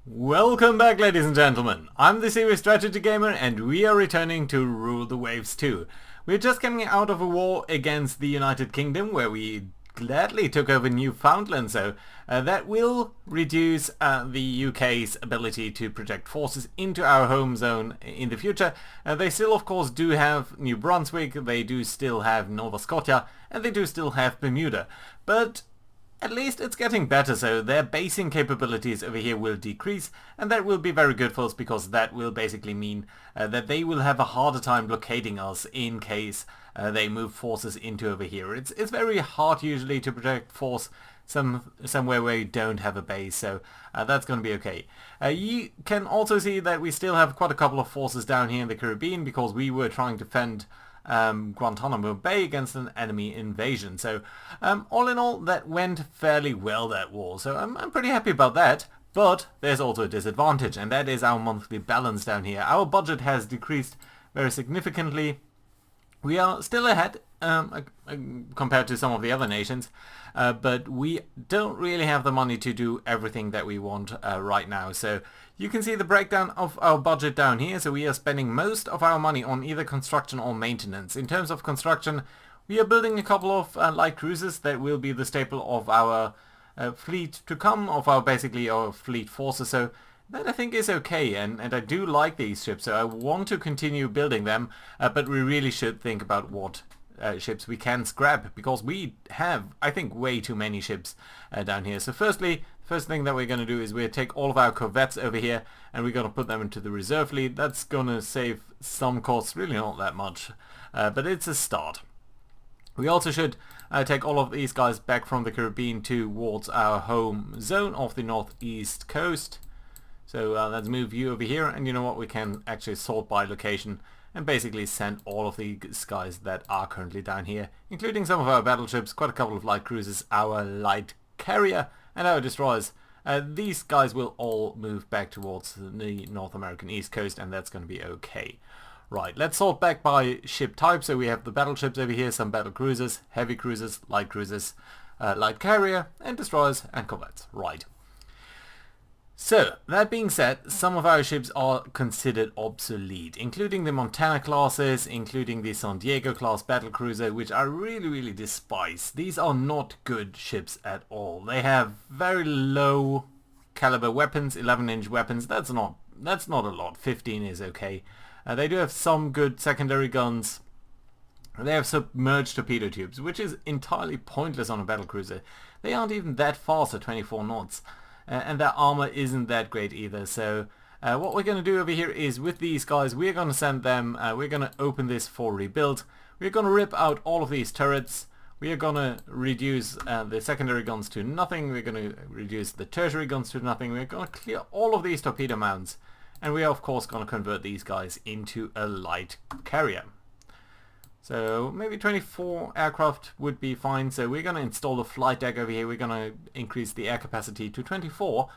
Welcome back, ladies and gentlemen. I'm the Serious Strategy Gamer and we are returning to Rule the Waves 2. We're just coming out of a war against the United Kingdom where we gladly took over Newfoundland, so that will reduce the UK's ability to project forces into our home zone in the future. They still of course do have New Brunswick, they do still have Nova Scotia, and they do still have Bermuda, but at least it's getting better, so their basing capabilities over here will decrease, and that will be very good for us because that will basically mean that they will have a harder time locating us in case they move forces into over here. It's very hard usually to project force somewhere where you don't have a base, so that's going to be okay. You can also see that we still have quite a couple of forces down here in the Caribbean because we were trying to fend Guantanamo Bay against an enemy invasion. So all in all, that went fairly well, that war. So I'm pretty happy about that. But there's also a disadvantage, and that is our monthly balance down here. Our budget has decreased very significantly. We are still ahead compared to some of the other nations, but we don't really have the money to do everything that we want right now. So you can see the breakdown of our budget down here. So we are spending most of our money on either construction or maintenance. In terms of construction, we are building a couple of light cruisers that will be the staple of our fleet to come, of our basically our fleet forces. So that I think is okay, and I do like these ships, so I want to continue building them, but we really should think about what ships we can scrap, because we have, I think, way too many ships down here. So first thing that we're going to do is we'll take all of our corvettes over here, and we're going to put them into the reserve fleet. That's going to save some costs, really not that much, but it's a start. We also should take all of these guys back from the Caribbean towards our home zone off the northeast coast. So let's move you over here, and you know what, we can actually sort by location and basically send all of these guys that are currently down here, including some of our battleships, quite a couple of light cruisers, our light carrier and our destroyers. These guys will all move back towards the North American East Coast, and that's going to be okay. Right, let's sort back by ship type. So we have the battleships over here, some battle cruisers, heavy cruisers, light carrier, and destroyers and corvettes. Right. So, that being said, some of our ships are considered obsolete, including the Montana classes, including the San Diego class battlecruiser, which I really despise. These are not good ships at all. They have very low caliber weapons, 11-inch weapons. That's not a lot. 15 is okay. They do have some good secondary guns. They have submerged torpedo tubes, which is entirely pointless on a battlecruiser. They aren't even that fast at 24 knots. And their armor isn't that great either. So what we're going to do over here is with these guys, we're going to send them, we're going to open this for rebuild. We're going to rip out all of these turrets. We are going to reduce the secondary guns to nothing. We're going to reduce the tertiary guns to nothing. We're going to clear all of these torpedo mounts. And we are of course going to convert these guys into a light carrier. So maybe 24 aircraft would be fine. So we're going to install a flight deck over here. We're going to increase the air capacity to 24.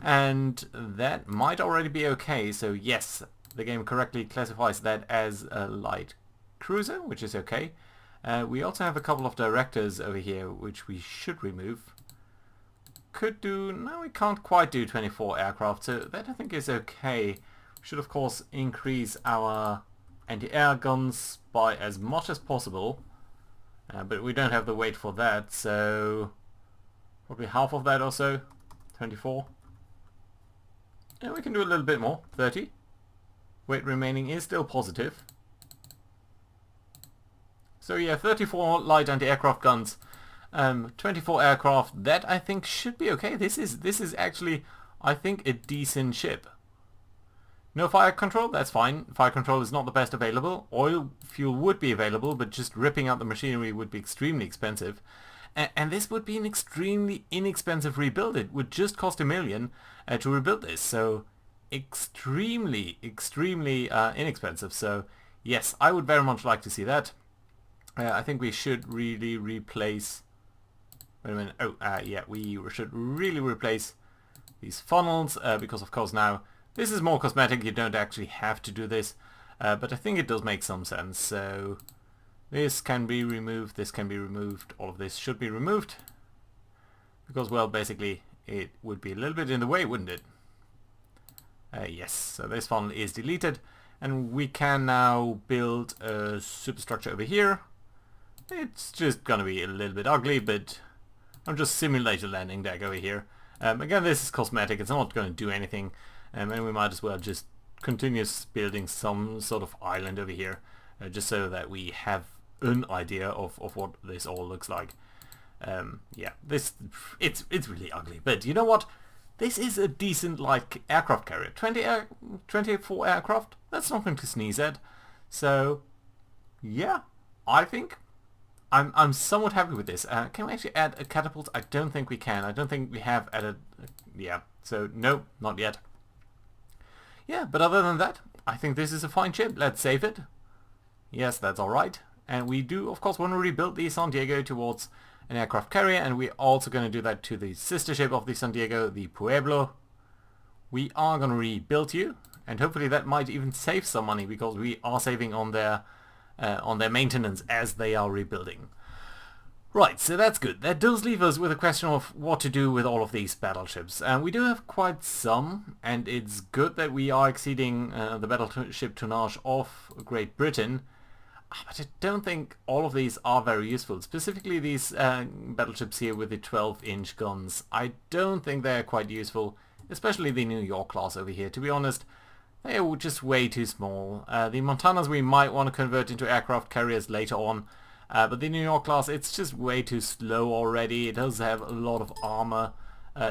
And that might already be okay. So yes, the game correctly classifies that as a light cruiser, which is okay. We also have a couple of directors over here, which we should remove. Could do... No, we can't quite do 24 aircraft. So that I think is okay. We should of course increase our anti-air guns by as much as possible, but we don't have the weight for that, so probably half of that or so, 24. And we can do a little bit more, 30. Weight remaining is still positive. So yeah, 34 light anti-aircraft guns, 24 aircraft. That I think should be okay. This is actually, I think, a decent ship. No fire control, that's fine. Fire control is not the best available. Oil fuel would be available, but just ripping out the machinery would be extremely expensive. And this would be an extremely inexpensive rebuild. It would just cost $1 million to rebuild this. So extremely inexpensive. So yes, I would very much like to see that. I think we should really replace... Wait a minute. Oh, yeah, we should really replace these funnels because of course now... This is more cosmetic, you don't actually have to do this, but I think it does make some sense. So this can be removed, this can be removed, all of this should be removed. Because, well, basically it would be a little bit in the way, wouldn't it? Yes, so this funnel is deleted, and we can now build a superstructure over here. It's just gonna be a little bit ugly, but I'm just simulate a landing deck over here. Again, this is cosmetic, it's not going to do anything, and we might as well just continue building some sort of island over here, just so that we have an idea of what this all looks like. Yeah, it's really ugly, but you know what? This is a decent, like, aircraft carrier. 24 aircraft? That's not going to sneeze at. So, yeah, I think I'm somewhat happy with this. Can we actually add a catapult? I don't think we can. I don't think we have added... yeah, so no, not yet. Yeah, but other than that, I think this is a fine ship. Let's save it. Yes, that's alright. And we do, of course, want to rebuild the San Diego towards an aircraft carrier, and we're also going to do that to the sister ship of the San Diego, the Pueblo. We are going to rebuild you, and hopefully that might even save some money, because we are saving on their maintenance as they are rebuilding. Right, so that's good. That does leave us with a question of what to do with all of these battleships. We do have quite some, and it's good that we are exceeding the battleship tonnage of Great Britain. But I don't think all of these are very useful. Specifically these battleships here with the 12-inch guns. I don't think they're quite useful, especially the New York class over here. To be honest, they are just way too small. The Montanas we might want to convert into aircraft carriers later on. But the New York class, it's just way too slow already. It does have a lot of armor.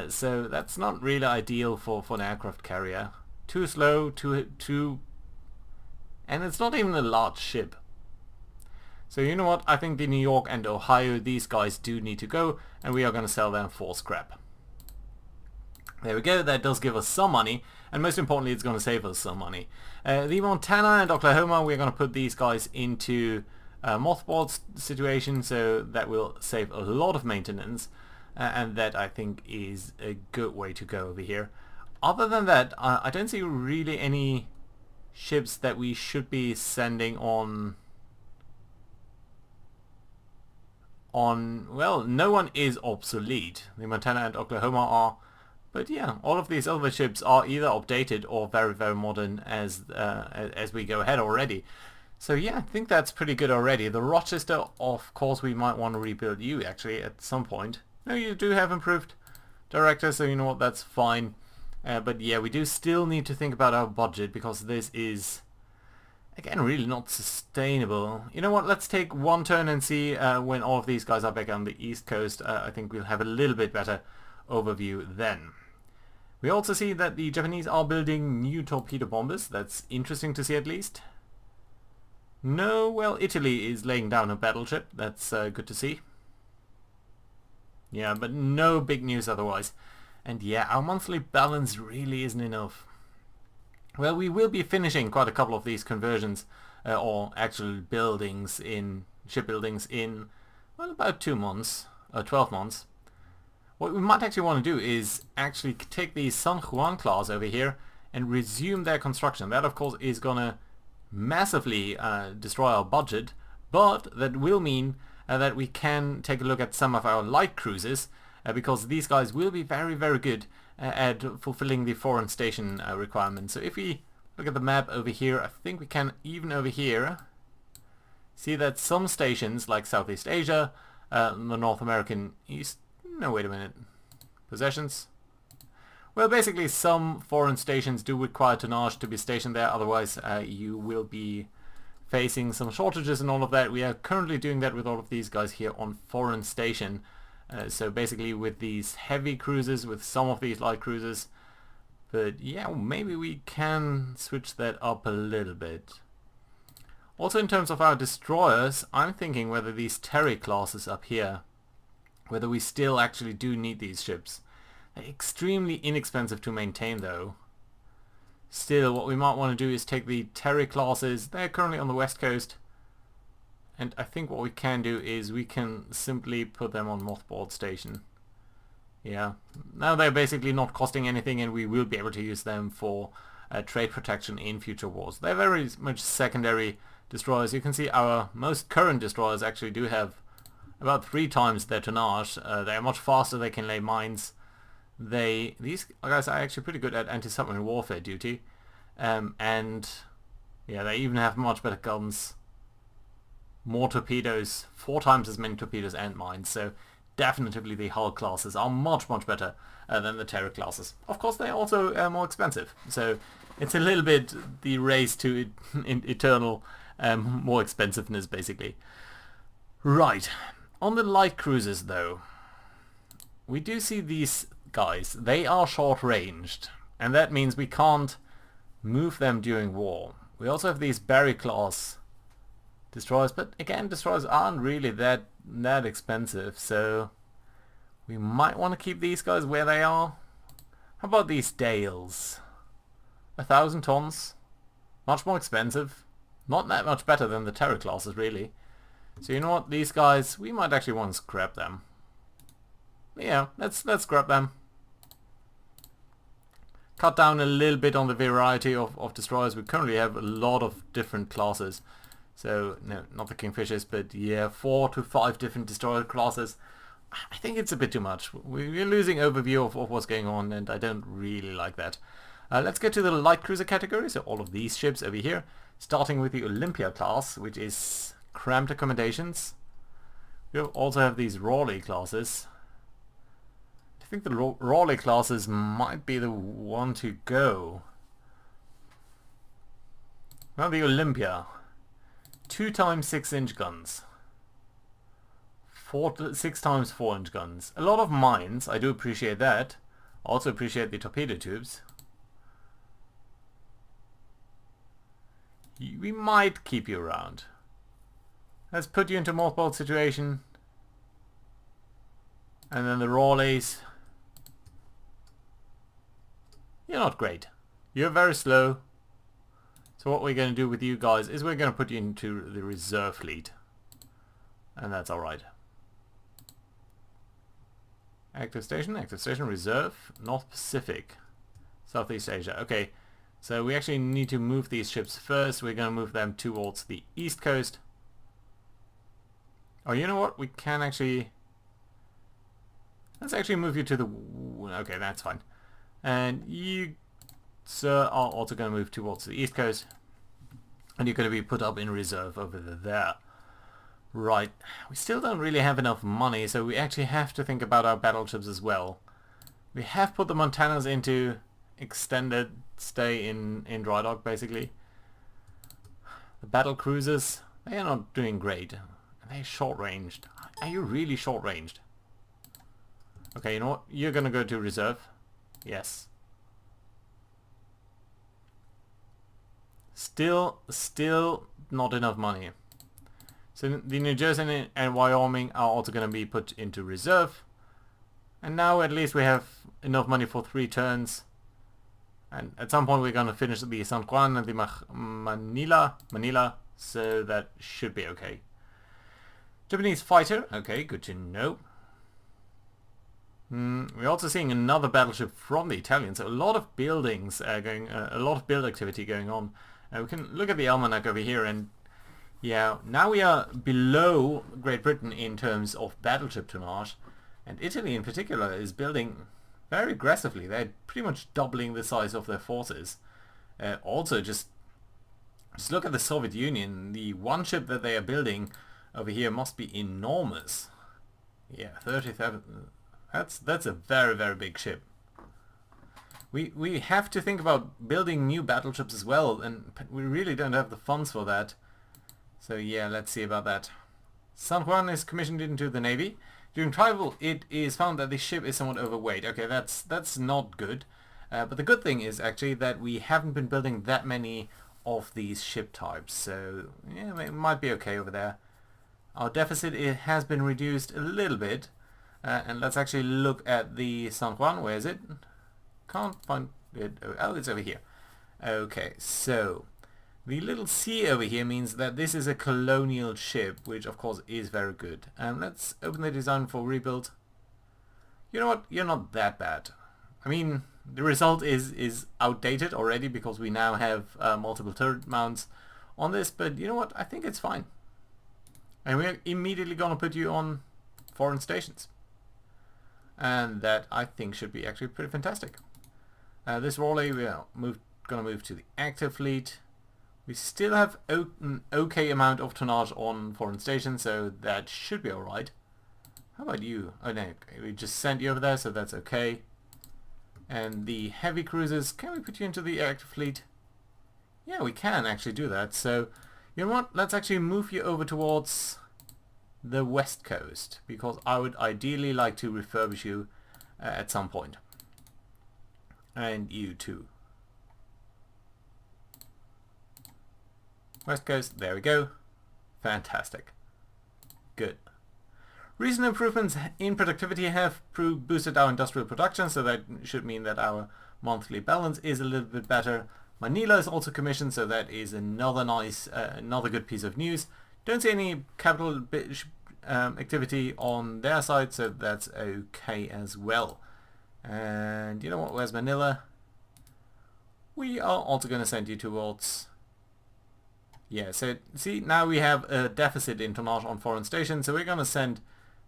So that's not really ideal for an aircraft carrier. Too slow, too... and it's not even a large ship. So you know what, I think the New York and Ohio, these guys do need to go, and we are going to sell them for scrap. There we go, that does give us some money, and most importantly it's going to save us some money. The Montana and Oklahoma, we're going to put these guys into mothballed situation, so that will save a lot of maintenance, and that I think is a good way to go over here. Other than that, I don't see really any ships that we should be sending on... well, no one is obsolete. The Montana and Oklahoma are, but yeah, all of these other ships are either updated or very, very modern as we go ahead already. So yeah, I think that's pretty good already. The Rochester, of course, we might want to rebuild you actually at some point. No, you do have improved director, so you know what, that's fine. But yeah, we do still need to think about our budget, because this is... again, really not sustainable. You know what, let's take one turn and see when all of these guys are back on the East Coast. I think we'll have a little bit better overview then. We also see that the Japanese are building new torpedo bombers. That's interesting to see at least. No, well, Italy is laying down a battleship. That's good to see. Yeah, but no big news otherwise. And yeah, our monthly balance really isn't enough. Well, we will be finishing quite a couple of these conversions, or actual buildings in, shipbuildings in, well, about 2 months, 12 months. What we might actually want to do is actually take the San Juan class over here and resume their construction. That, of course, is going to massively destroy our budget, but that will mean that we can take a look at some of our light cruisers, because these guys will be very, very good at fulfilling the foreign station requirements. So if we look at the map over here, I think we can, even over here, see that some stations like Southeast Asia, the North American East... no, wait a minute. Possessions? Well, basically some foreign stations do require tonnage to be stationed there, otherwise you will be facing some shortages and all of that. We are currently doing that with all of these guys here on foreign station. So basically with these heavy cruisers, with some of these light cruisers. But yeah, maybe we can switch that up a little bit. Also in terms of our destroyers, I'm thinking whether these Terry classes up here, whether we still actually do need these ships. They're extremely inexpensive to maintain though. Still, what we might want to do is take the Terry classes. They're currently on the west coast. And I think what we can do is we can simply put them on mothballed station. Yeah, now they're basically not costing anything, and we will be able to use them for trade protection in future wars. They're very much secondary destroyers. You can see our most current destroyers actually do have about 3 times their tonnage. They're much faster, they can lay mines. these guys are actually pretty good at anti-submarine warfare duty, and yeah, they even have much better guns, more torpedoes, 4 times as many torpedoes and mines. So definitely the hull classes are much better than the terror classes. Of course, they're also more expensive, so it's a little bit the race to eternal more expensiveness, basically. Right, on the light cruisers though, we do see these guys. They are short-ranged, and that means we can't move them during war. We also have these Barry class destroyers, but again, destroyers aren't really that expensive, so we might want to keep these guys where they are. How about these Dales? 1,000 tons, much more expensive, not that much better than the terror classes really. So you know what, these guys, we might actually want to scrap them. Yeah, let's scrap them. Cut down a little bit on the variety of destroyers. We currently have a lot of different classes. So, no, not the Kingfishers, but yeah, 4 to 5 different destroyer classes. I think it's a bit too much. We're losing overview of what's going on, and I don't really like that. Let's get to the light cruiser category, so all of these ships over here, starting with the Olympia class, which is cramped accommodations. We also have these Raleigh classes. I think the Raleigh classes might be the one to go. Well, the Olympia. 2 times 6-inch guns. 6 times 4-inch guns. A lot of mines, I do appreciate that. Also appreciate the torpedo tubes. We might keep you around. Let's put you into mothball situation. And then the Raleighs. You're not great. You're very slow. So what we're going to do with you guys is we're going to put you into the reserve fleet. And that's alright. Active station, reserve, North Pacific, Southeast Asia. Okay, so we actually need to move these ships first. We're going to move them towards the east coast. Oh, you know what? We can actually... Let's actually move you to the... Okay, that's fine. And you, sir, are also going to move towards the east coast. And you're going to be put up in reserve over there. Right. We still don't really have enough money, so we actually have to think about our battleships as well. We have put the Montanas into extended stay in dry dock, basically. The battle cruisers, they are not doing great. They're short-ranged. Are you really short-ranged? Okay, you know what? You're going to go to reserve. Yes. Still not enough money. So the New Jersey and Wyoming are also going to be put into reserve. And now at least we have enough money for 3 turns. And at some point we're going to finish the San Juan and the Manila, so that should be okay. Japanese fighter, okay, good to know. We're also seeing another battleship from the Italians. So a lot of buildings a lot of build activity going on. We can look at the almanac over here, and yeah, now we are below Great Britain in terms of battleship tonnage, and Italy in particular is building very aggressively. They're pretty much doubling the size of their forces. Also, just look at the Soviet Union. The one ship that they are building over here must be enormous. Yeah, 37. That's a very big ship. We have to think about building new battleships as well, and we really don't have the funds for that. So yeah, let's see about that. San Juan is commissioned into the Navy. During travel, it is found that the ship is somewhat overweight. Okay, that's not good. But the good thing is actually that we haven't been building that many of these ship types. So yeah, it might be okay over there. Our deficit, it has been reduced a little bit. And let's actually look at the San Juan. Where is it? Can't find it. Oh, it's over here. Okay, so the little C over here means that this is a colonial ship, which of course is very good. And let's open the design for rebuild. You know what? You're not that bad. I mean, the result is outdated already because we now have multiple turret mounts on this, but you know what? I think it's fine. And we're immediately gonna put you on foreign stations. and that I think should be actually pretty fantastic. This Raleigh we are gonna move to the active fleet. We still have an okay amount of tonnage on foreign stations, so that should be alright. How about you? Oh no, we just sent you over there, so that's okay. And the heavy cruisers, can we put you into the active fleet? Yeah, we can actually do that. So, you know what? Let's actually move you over towards the west coast, because I would ideally like to refurbish you at some point. And you too. West coast, there we go. Fantastic. Good. Recent improvements in productivity have boosted our industrial production, so that should mean that our monthly balance is a little bit better. Manila is also commissioned, so that is another nice, another good piece of news. Don't see any capital activity on their side, so that's okay as well. And you know what, where's Manila? We are also going to send you towards... Yeah, so see, now we have a deficit in tonnage on foreign stations, so we're going to send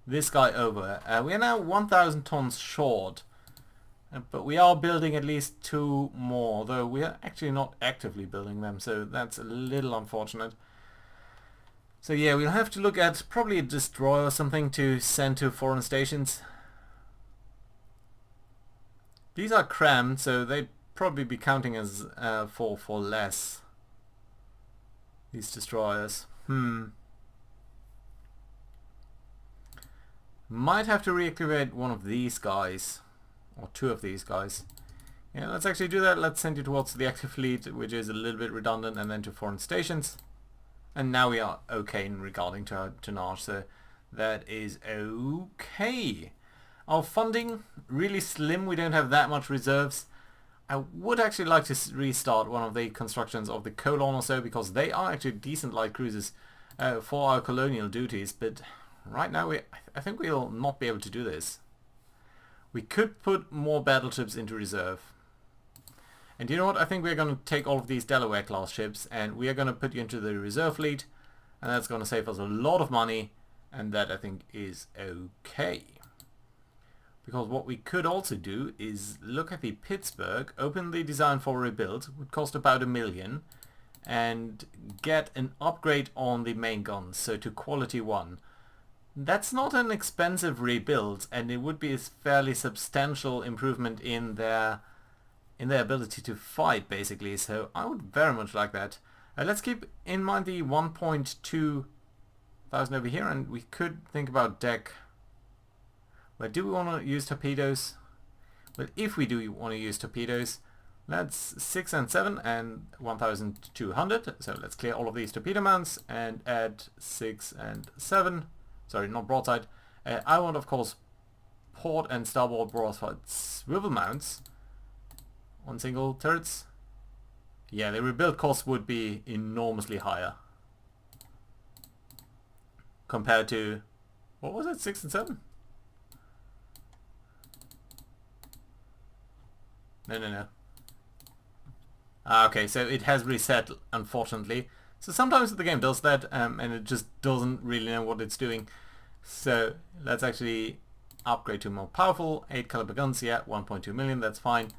this guy over. We are now 1,000 tons short, but we are building at least 2 more, though we are actually not actively building them, so that's a little unfortunate. So yeah, we'll have to look at probably a destroyer or something to send to foreign stations. These are crammed, so they'd probably be counting as for less. These destroyers. Might have to reactivate one of these guys. Or 2 of these guys. Yeah, let's actually do that. Let's send you towards the active fleet, which is a little bit redundant, and then to foreign stations. And now we are okay in regarding to our tonnage, so that is okay. Our funding, really slim. We don't have that much reserves. I would actually like to restart one of the constructions of the Colon or so, because they are actually decent light cruisers for our colonial duties, but right now I think we'll not be able to do this. We could put more battleships into reserve. And you know what? I think we're going to take all of these Delaware class ships and we are going to put you into the reserve fleet, and that's going to save us a lot of money, and that I think is okay. Because what we could also do is look at the Pittsburgh, open the design for rebuild, would cost about $1 million, and get an upgrade on the main guns, so to quality 1. That's not an expensive rebuild, and it would be a fairly substantial improvement in their ability to fight, basically, so I would very much like that. Let's keep in mind the 1.2 thousand over here, and we could think about deck. Well, do we want to use torpedoes? Well, if we do want to use torpedoes, that's 6 and 7 and 1,200. So let's clear all of these torpedo mounts and add 6 and 7. Sorry, not broadside. I want, of course, port and starboard broadside swivel mounts on single turrets. Yeah, the rebuild cost would be enormously higher compared to, what was it, 6 and 7? No. Okay, so it has reset, unfortunately. So sometimes the game does that, and it just doesn't really know what it's doing. So let's actually upgrade to more powerful 8 caliber guns. Yeah, 1.2 million, that's fine.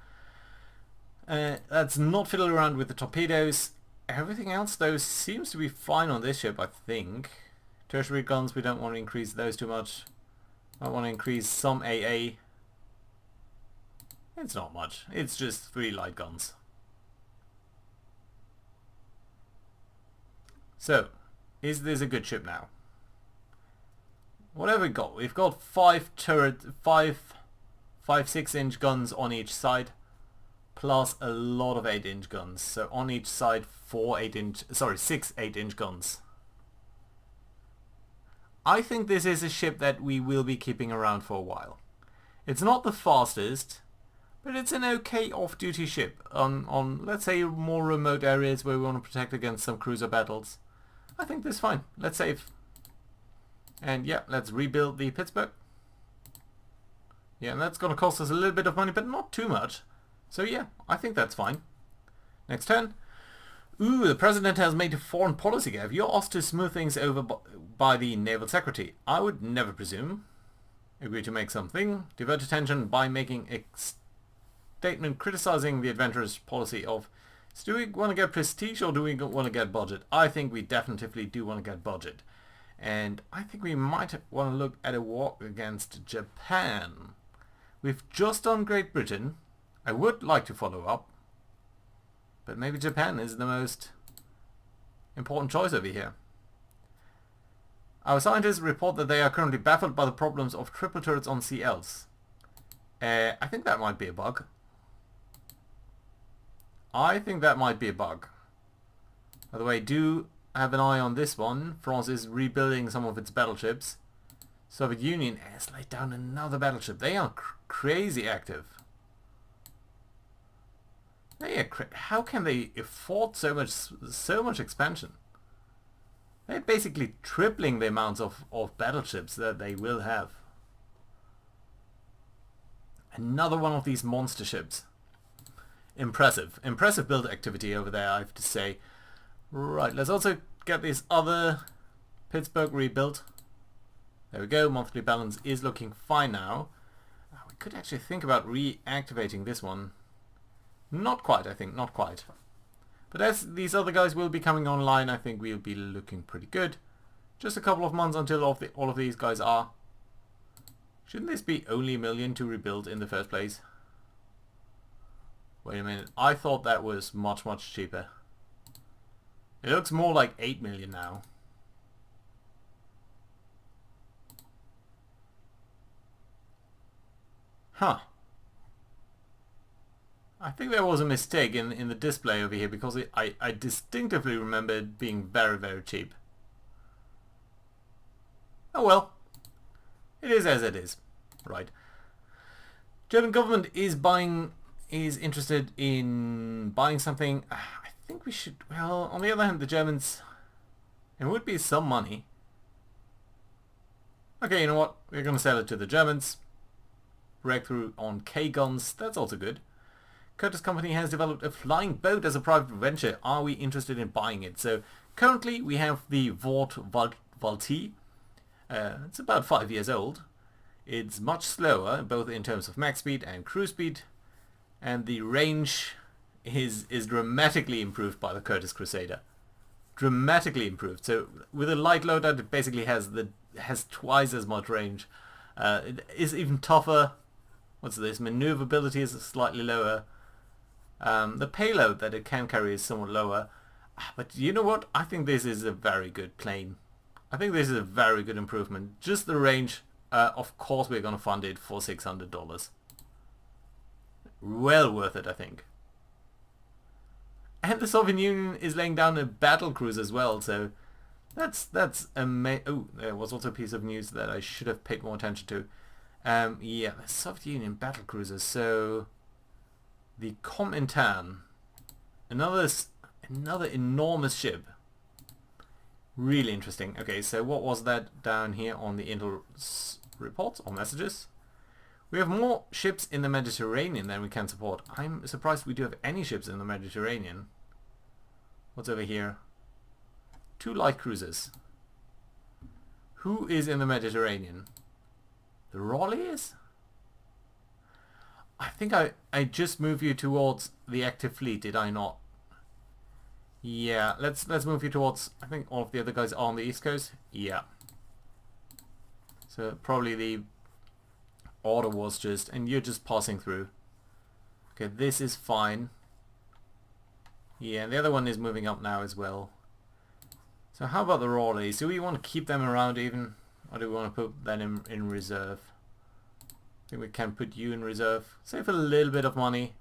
Let's not fiddle around with the torpedoes. Everything else, though, seems to be fine on this ship, I think. Tertiary guns, we don't want to increase those too much. I want to increase some AA. It's not much. It's just 3 light guns. So, is this a good ship now? What have we got? We've got 5 6-inch guns on each side, plus a lot of 8-inch guns. So on each side, 6 8-inch guns. I think this is a ship that we will be keeping around for a while. It's not the fastest, but it's an okay off-duty ship on let's say more remote areas where we want to protect against some cruiser battles. I think this is fine. Let's save. And yeah, let's rebuild the Pittsburgh. Yeah, and that's going to cost us a little bit of money, but not too much. So yeah, I think that's fine. Next turn. Ooh, the President has made a foreign policy gaffe. You're asked to smooth things over by the Naval Secretary. I would never presume. Agree to make something. Divert attention by making a statement criticizing the adventurous policy of, so do we want to get prestige or do we want to get budget? I think we definitively do want to get budget. And I think we might want to look at a war against Japan. We've just done Great Britain. I would like to follow up. But maybe Japan is the most important choice over here. Our scientists report that they are currently baffled by the problems of triple turrets on CLs. I think that might be a bug. I think that might be a bug. By the way, do have an eye on this one. France is rebuilding some of its battleships. Soviet Union has laid down another battleship. They are crazy active. How can they afford so much expansion? They're basically tripling the amounts of battleships that they will have. Another one of these monster ships. Impressive. Impressive build activity over there, I have to say. Right, let's also get this other Pittsburgh rebuilt. There we go, monthly balance is looking fine now. We could actually think about reactivating this one. Not quite, I think, not quite. But as these other guys will be coming online, I think we'll be looking pretty good. Just a couple of months until all of these guys are. Shouldn't this be only $1 million to rebuild in the first place? Wait a minute, I thought that was much, much cheaper. It looks more like 8 million now. Huh. I think there was a mistake in the display over here because I distinctively remember it being very, very cheap. Oh well. It is as it is. Right. German government is interested in buying something. I think we should, well, on the other hand, the Germans, it would be some money. Okay, you know what? We're going to sell it to the Germans. Breakthrough on K-guns, that's also good. Curtis Company has developed a flying boat as a private venture. Are we interested in buying it? So currently we have the Vought Valti. It's about 5 years old. It's much slower, both in terms of max speed and cruise speed. And the range is dramatically improved by the Curtis Crusader. Dramatically improved. So with a light loadout, it basically has twice as much range. It is even tougher. What's this? Maneuverability is slightly lower. The payload that it can carry is somewhat lower. But you know what? I think this is a very good plane. I think this is a very good improvement. Just the range, of course we're going to fund it for $600. Well worth it, I think. And the Soviet Union is laying down a battle cruise as well, so that's amazing. Oh, there was also a piece of news that I should have paid more attention to. Yeah, the Soviet Union battle cruisers. So the Komintern, another enormous ship. Really interesting. Okay, so what was that down here on the Intel reports or messages? We have more ships in the Mediterranean than we can support. I'm surprised we do have any ships in the Mediterranean. What's over here? 2 light cruisers. Who is in the Mediterranean? The Raleigh is? I think I just moved you towards the active fleet, did I not? Yeah, let's move you towards, I think all of the other guys are on the East Coast. Yeah. So probably the order was just, and you're just passing through. Okay, this is fine. Yeah, and the other one is moving up now as well. So how about the Raleighs? Do we want to keep them around even? Or do we want to put them in reserve? I think we can put you in reserve. Save a little bit of money.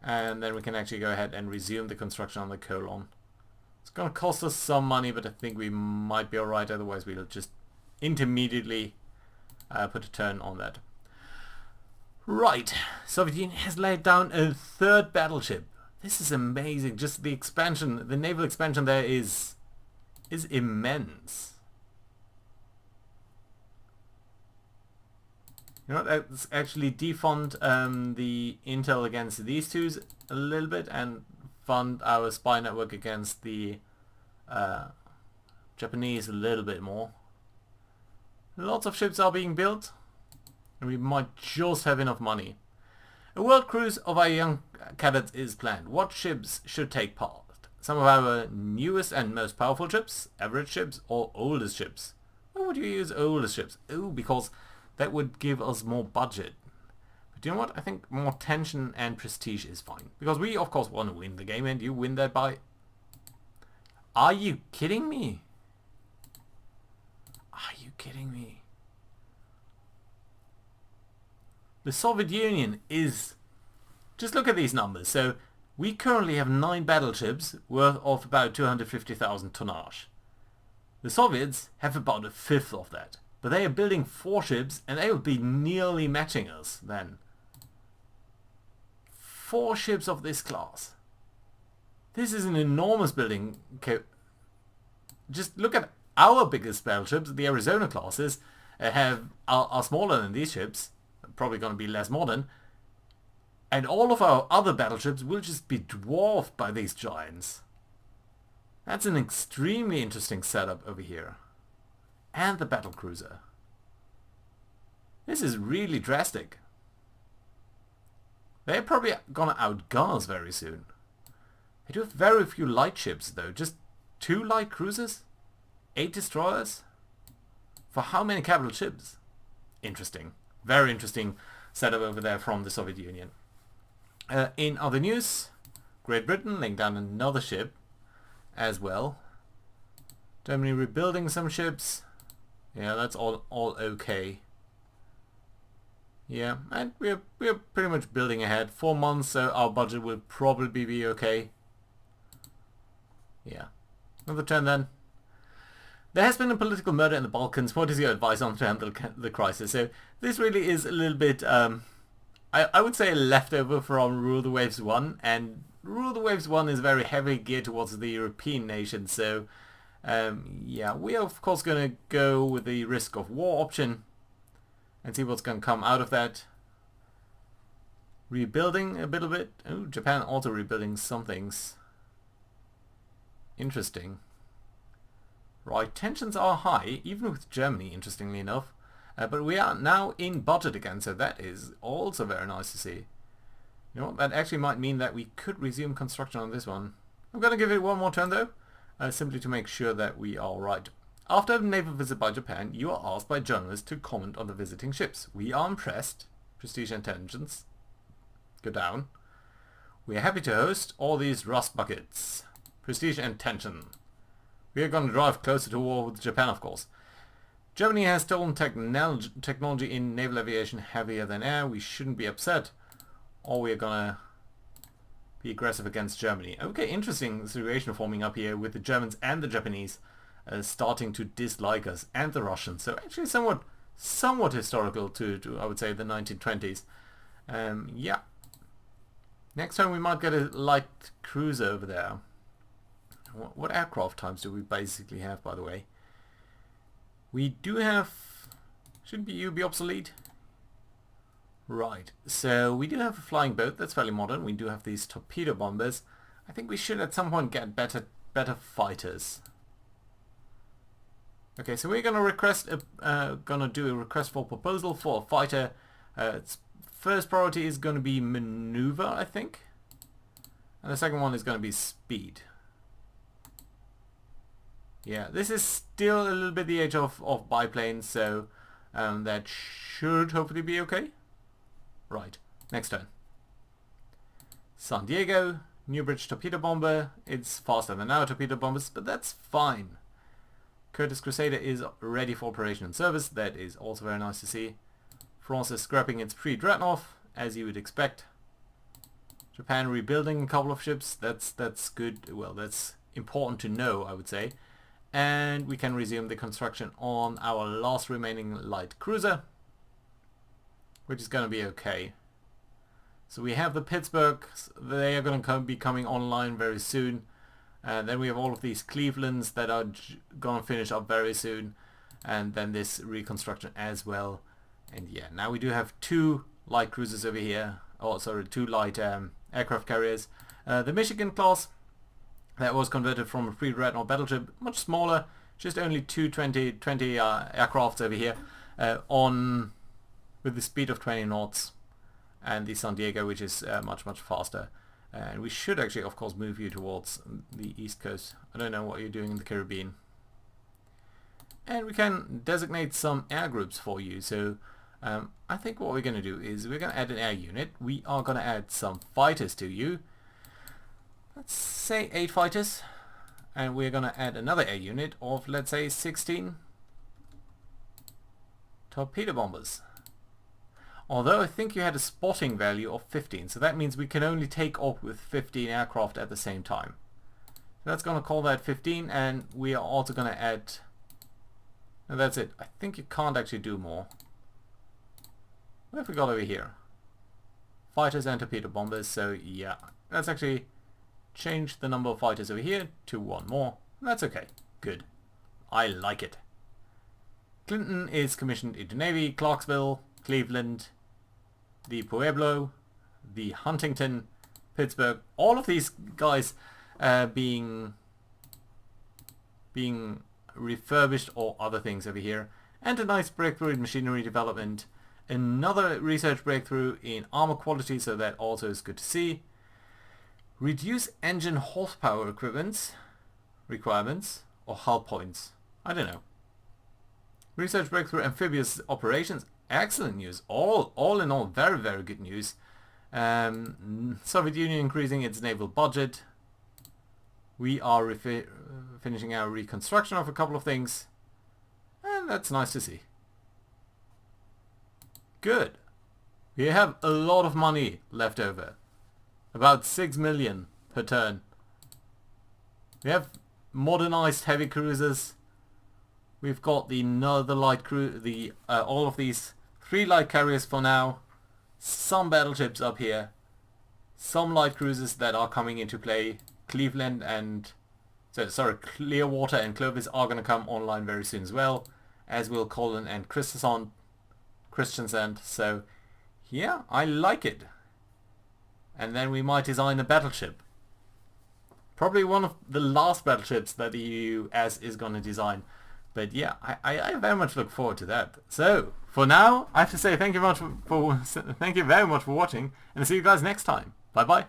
And then we can actually go ahead and resume the construction on the Colon. It's going to cost us some money, but I think we might be alright. Otherwise we'll just intermediately put a turn on that. Right. Soviet Union has laid down a 3rd battleship. This is amazing. Just the expansion, the naval expansion there is immense. You know, let's actually defund the intel against these two a little bit and fund our spy network against the Japanese a little bit more. Lots of ships are being built. And we might just have enough money. A world cruise of our young cadets is planned. What ships should take part? Some of our newest and most powerful ships, average ships, or oldest ships? Why would you use oldest ships? Oh, because that would give us more budget. But you know what? I think more tension and prestige is fine. Because we, of course, want to win the game, and you win that by... Are you kidding me? Are you kidding me? The Soviet Union is... Just look at these numbers. So, we currently have 9 battleships worth of about 250,000 tonnage. The Soviets have about a fifth of that. But they are building 4 ships, and they will be nearly matching us then. 4 ships of this class. This is an enormous building. Just look at our biggest battleships, the Arizona classes, are smaller than these ships. Probably going to be less modern. And all of our other battleships will just be dwarfed by these giants. That's an extremely interesting setup over here. And the battlecruiser. This is really drastic. They're probably gonna outgun us very soon. They do have very few light ships though. Just 2 light cruisers? 8 destroyers? For how many capital ships? Interesting. Very interesting setup over there from the Soviet Union. In other news, Great Britain laying down another ship as well. Germany rebuilding some ships. Yeah, that's all okay. Yeah, and we're pretty much building ahead. 4 months, so our budget will probably be okay. Yeah. Another turn then. There has been a political murder in the Balkans. What is your advice on to handle the crisis? So this really is a little bit, I would say, a leftover from Rule the Waves 1. And Rule the Waves 1 is very heavily geared towards the European nations. So, yeah, we are of course going to go with the risk of war option. And see what's going to come out of that. Rebuilding a little bit. Oh, Japan also rebuilding some things. Interesting. Right, tensions are high, even with Germany, interestingly enough. But we are now in budget again, so that is also very nice to see. You know what, that actually might mean that we could resume construction on this one. I'm going to give it one more turn though, simply to make sure that we are right. After a naval visit by Japan, you are asked by journalists to comment on the visiting ships. We are impressed. Prestige and intelligence. Go down. We are happy to host all these rust buckets. Prestige and tension. We are going to drive closer to war with Japan, of course. Germany has stolen technology in naval aviation heavier than air. We shouldn't be upset. Or we are going to be aggressive against Germany. Okay, interesting situation forming up here with the Germans and the Japanese starting to dislike us, and the Russians. So actually somewhat historical to I would say the 1920s. Yeah. Next time we might get a light cruiser over there. What aircraft types do we basically have, by the way? We do have... Shouldn't you be obsolete? Right, so we do have a flying boat. That's fairly modern. We do have these torpedo bombers. I think we should at some point get better fighters. Okay, so we're gonna do a request for proposal for a fighter. Its first priority is going to be maneuver, I think, and the second one is going to be speed. Yeah, this is still a little bit the age of biplanes, so that should hopefully be okay. Right, next turn. San Diego, Newbridge torpedo bomber. It's faster than our torpedo bombers, but that's fine. Curtis Crusader is ready for operation and service. That is also very nice to see. France is scrapping its pre-Dreadnought, as you would expect. Japan rebuilding a couple of ships. That's good. Well, that's important to know, I would say. And we can resume the construction on our last remaining light cruiser, which is going to be okay. So we have the Pittsburghs. They are going to be coming online very soon. And then we have all of these Clevelands that are going to finish up very soon. And then this reconstruction as well. And yeah, now we do have 2 light cruisers over here. Oh, sorry, 2 light aircraft carriers. The Michigan class, that was converted from a pre-Dreadnought battleship, much smaller, just only 20 aircrafts over here on with the speed of 20 knots, and the San Diego, which is much faster. And we should actually, of course, move you towards the east coast. I don't know what you're doing in the Caribbean. And we can designate some air groups for you. So I think what we're going to do is we're going to add an air unit. We are going to add some fighters to you. Let's say 8 fighters. And we're going to add another air unit of, let's say, 16 torpedo bombers. Although I think you had a spotting value of 15, so that means we can only take off with 15 aircraft at the same time. So that's going to call that 15, and we are also going to add... And that's it. I think you can't actually do more. What have we got over here? Fighters and torpedo bombers, so yeah. Let's actually change the number of fighters over here to 1 more. That's okay. Good. I like it. Clinton is commissioned into Navy, Clarksville, Cleveland, the Pueblo, the Huntington, Pittsburgh, all of these guys being refurbished or other things over here, and a nice breakthrough in machinery development, another research breakthrough in armor quality, so that also is good to see. Reduce engine horsepower requirements or hull points, I don't know. Research breakthrough amphibious operations, excellent news, all in all very good news. Soviet Union increasing its naval budget. We are finishing our reconstruction of a couple of things, and that's nice to see. Good. We have a lot of money left over, about 6 million per turn. We have modernized heavy cruisers. We've got the Northern Light Crew, all of these 3 light carriers for now, some battleships up here, some light cruisers that are coming into play. Cleveland and Clearwater and Clovis are going to come online very soon as well, as will Colin and Christensen. So yeah, I like it. And then we might design a battleship. Probably one of the last battleships that the US is going to design. But yeah, I very much look forward to that. So for now, I have to say thank you very much for watching, and see you guys next time. Bye bye.